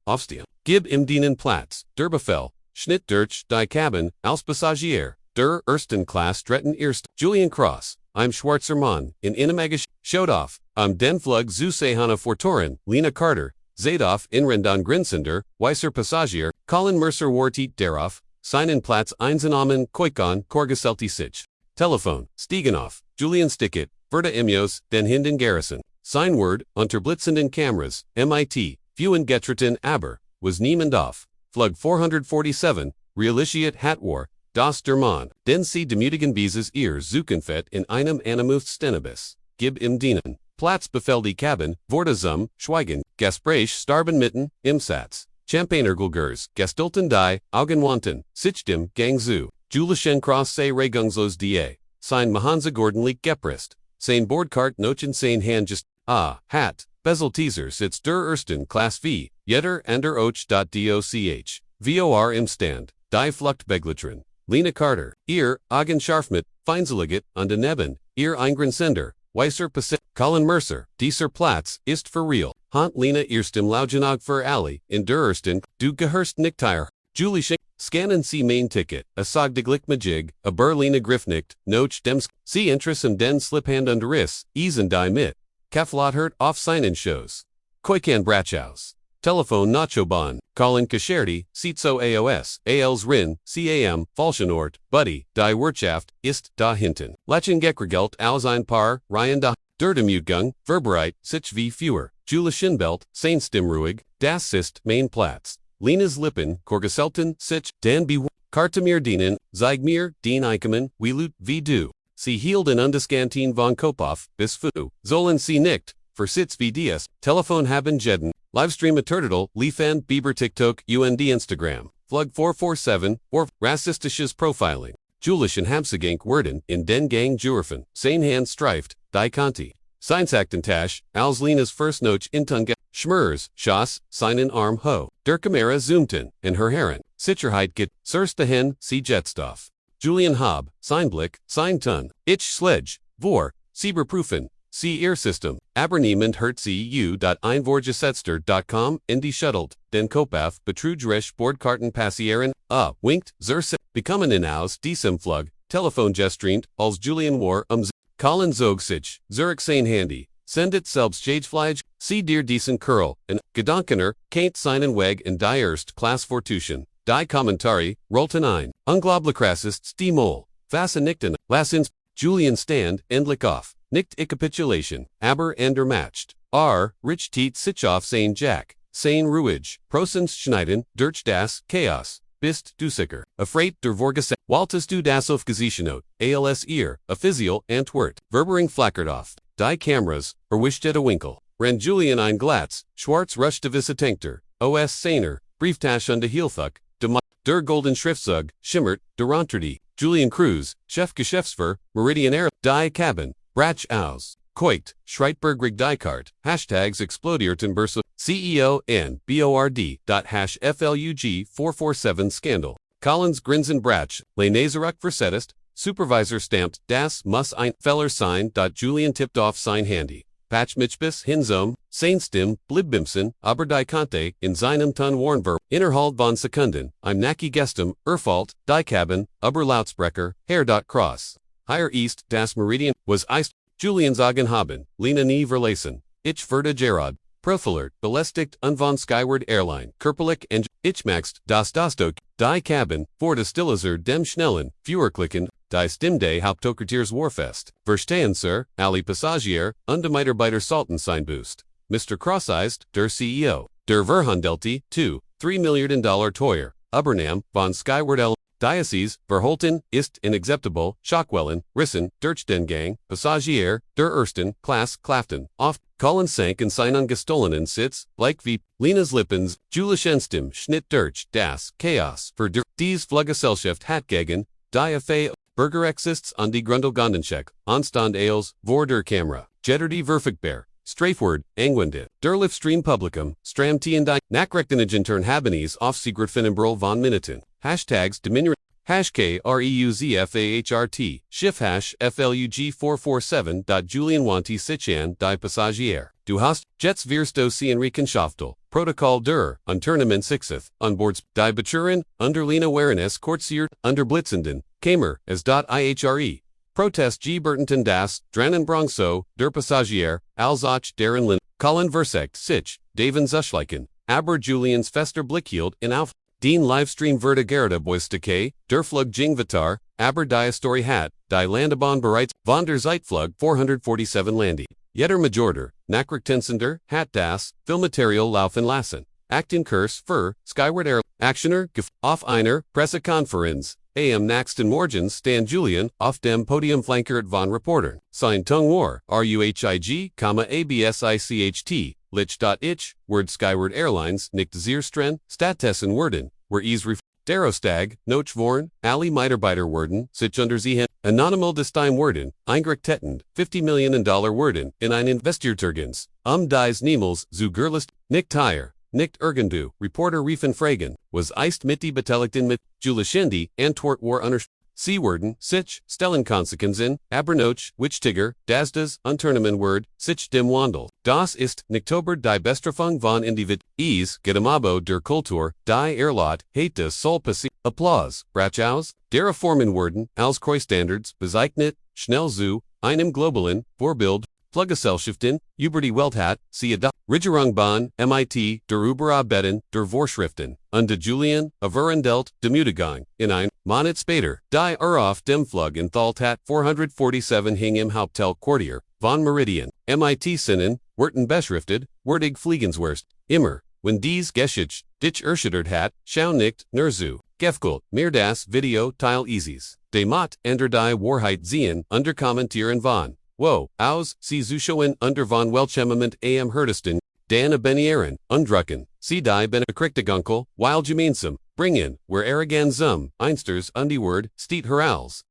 aufsteht. Gib im dienen Platz, der Befehl, Schnitt durch die Kabine, als Passagier, der ersten Klasse dritten erst. Julian Cross, einem schwarzer Mann, in einem showed off, den Flug zu Sehana Fortoren, Lena Carter, Zadoff Inrendan Grinsender, weißer Passagier, Colin Mercer wartet darauf, seinen Platz einzunehmen, Koikon, Korgeselti sich. Telefon, Stiegenoff, Julian's Ticket, wurde Imios, den Hinden Garrison. Sein Wort, unter blitzenden Kameras, MIT, Fewen getreten aber, was niemand auf. Flug 447, realisiert hat war, das der Mann, den sie Demütigung dieses ihr Zukunft in einem Stenibus. Gib im dienen. Platz befehl die Kabine, wurde zum Schweigen, Gespräch starben mitten, im Satz. Champagnergulgers, Gestulten die, Augenwanten, Sichdem, Gang zu. Julian Cross sei Regungslos da. Sein Mahansa Gordonlich geprist. Sein Bordkart nochen sein Handgest, hat, Bezel Teaser sitz der ersten Klasse v, jeder ander och.doch. Vor im Stand, die Flugbegleiterin Lena Carter, ihr Augenscharfmit, Feinseligit, und daneben, ihr Eingrensender, weißer Pacific. Colin Mercer, dieser Platz, ist für real. Hant Lena erstem Laugenog für alle, in der ersten, du gehörst nicht teil. Julian, scannen Sie Mein Ticket, a Sogdiglich Majig, a Berliner Griffnicht, Noch Dems, Sie Interesse den Sliphand Underis, Eisen die mit. Keflothert auf seinen Shows. Koikan Brachaus. Telefon Nachobahn, Colin Kascherti, Sitzo AOS, ALs Rin, CAM, Falschenort, Buddy, die Wirtschaft, ist da hinten. Lachengekregelt aus ein paar, Ryan da, der Demütigung, Verbereit, sich wie Führer, Julian Belt, Seinstim ruhig, das ist mein Platz. Lena's Lippen, Korgeselten, sich, Dan B. Kartemir dienen, Zeigmir, Dien Eikemann, Wielut, wie du. Sie hielden undescantin von Kopov, bis fu, sollen sie nicht, für Sitz wie dies, Telefon haben jeden, Livestream Eternal, Liefan, Bieber TikTok, UND Instagram, Flug 447, or rassistisches Profiling. Julian Habsegank werden, in den Gang geworfen, sein Hand streift, die Kanti. Seinsakten als Lena's first Noch in Tunga, Schmers, Schoss, seinen Arm ho, der Kamera zoomten, in her Herren, Sicherheit get, Surste hen, sie Jetstoff. Julian Hab, sein Blick, sein Tun, ich Sledge, vor, Sieberprüfen, sie ihr System, aber niemand hört sie u.einvorgesetzter.com, in die Shuttelt, den Kopaf, betrügerisch Bordkarten passieren, winkt, bekommen in aus diesem Flug, Telefongestrient, als Julian war, Colin zog sich, Zurich sein Handy, sendet selbst Jageflige, sie dir diesen Curl, en, Gedankener, keint seinen Weg in die erst Klasse Fortuschen, die Kommentari, rollten ein, Unglaublichrasists die Mol, Fassenigten, Lassins, Julian Stand, endlich auf, nicht Capitulation, aber ender matched, Rich Tiet sich auf sein Jack, sein ruhig, Prosens schneiden, durch das Chaos. Bist du sicher, afraid der Vorgesetzt, Waltest du das Aufgesichernot, als ihr, a Physial, Antwort, Verbering flackert oft, die Cameras, erwischte Winkel, Ren Julian ein Glatz, Schwarz ruschte Visitankter, OS Sainer, Brieftasche und Hielfuck, der Golden Schriftzug, Schimmert, der Rontrdi, Julian Cruz, Chef Geschäftsführer, Meridian Air, die Cabin, Brach aus. Koikt, Schreitbergrig Dikart, Hashtags Explodierten Bursa, CEO and BORD. #FLUG 447 Scandal. Collins Grinsen Brach, Le Nazaruk Versetist, Supervisor stamped, Das muss ein Feller sein. Julian tipped off sein Handy. Patch Mitchbis, Hinzom, Seinstim, Blibbimsen, aber die Kante, in seinem Tun Warnver, Innerhalb von Sekunden, I'm Naki Gestem, Erfalt, die Cabin, aber Lautsprecher, Herr. Cross. Higher East, Das Meridian, was Eist. Julian Zagen haben, Lena nie verlassen, ich werde Gerard, Profilert, belästigt und von Skyward Airline, Körperlich und ich maxed, das Dostok, die Cabin, vor der Stilizer dem Schnellen, Führerklicken, die Stimmday Hauptokkertiers Warfest, Verstehen Sir, Ali Passagier, und Mitarbeiter Salten sein Boost. Mr. Crosseist, der CEO, der Verhandelti, $2-3 Milliarden teuer, Übernahme, von Skyward Airlines. Diocese, Verholten, ist inacceptable, Schockwellen, Rissen, durch den Gang, Passagier, der ersten Klasse, Klaften, oft, Colin sank in seinen gestohlenen Sitz, like wie, Lena's Lippens, Julian Stim, Schnitt durch, das, Chaos, für dies Fluggesellschaft hat gegen, die Fa, Bürgerexists an die Grundelgondencheck, Anstand Ales, vor der Kamera, Jetterdy Verfügbar, Strafword, Engwende, der Livestream Publicum, Stram T and die, Nachrichtenagentern Habenes auf Secret Finnenbrol von Minuten, Hashtags Dominion, #KREUZFAHRT, Schiff FLUG447. Julian die Passagier. Du hast, jetzt wirst du sehen Rechenschaftel, Protokoll der, Unternehmen Sixth, Onboards, die Bechuren, under Lena Warenes Kortsiert, under Blitzenden, Kamer, as.ihre. Protest G. Burtonton das, Drannen Bronxo, der Passagier, Alzach deren Lin, Colin Mercer, Sitch, Daven Zuschleichen, Aber Julians Fester Blickhield in Auf, Dean Livestream Vertigerda Boistake, der Flug Jingvitar, Aber die Story hat, die Landebahn bereits, von der Zeitflug 447 Landi. Jetter Majorder, Nachrichtensender, hat das, Filmmaterial laufen lassen. Aktienkurs für, Skyward Airlines, Actioner, auf einer, Pressekonferenz. Am nächsten Morgen stand Julian auf dem Podium flankiert von Reportern. Sein Tung war, ruhig, absicht, lich.ich, word Skyward Airlines, nicht zerstren, stattdessen werden, were Derostag, noch vorn, alle Mitarbeiter werden, sich unter sie anonymal destime werden, eingerichtet, $50 million werden, in ein Investierturgens, dies niemals, zu Gerlist, nicht teuer. Nicht irgendu, Reporter riefen fragen, was ist mit die Beteiligten mit, Julieschendi, Antwort war unter, Sie werden, sich, Stellenkonsequenzen, Abernoch, Wichtiger, das Unternehmen word, sich dem Wandel. Das ist, Niktober die Bestrafung von Individ, Gedamabo der Kultur, die Erlot, hat das Soll passiert. Applaus, Brachaus, der Reformen werden, als Kreuzstandards, bezeichnet, schnell zu, einem globalen, Vorbild, Fluggesellschaften, über die Welt hat, sie Regierung MIT, der Überarbeiten, der Vorschriften, und de Julian, Verhandelt, Demütigung, in ein Monat später, die auf dem Flug in Thaltat 447 hing im Haupttel Quartier, von Meridian, MIT Sinnen, werden beschriftet, wordig Fliegenswurst, immer, wenn dies Geschichte, dich erschüttert hat, schau nicht, nur zu, Gefkult, mir das Video Teil Easies, de Mott, ender die Wahrheit sehen, under kommentieren von. Wo, aus, sie zuschauen unter von Welchemament am Hurtesten, Dan Benieren, undrucken, sie die Benekrichtigunkel, weil gemeinsam, bringen, where Aragan zum, Einsters, die Word, steht heraus.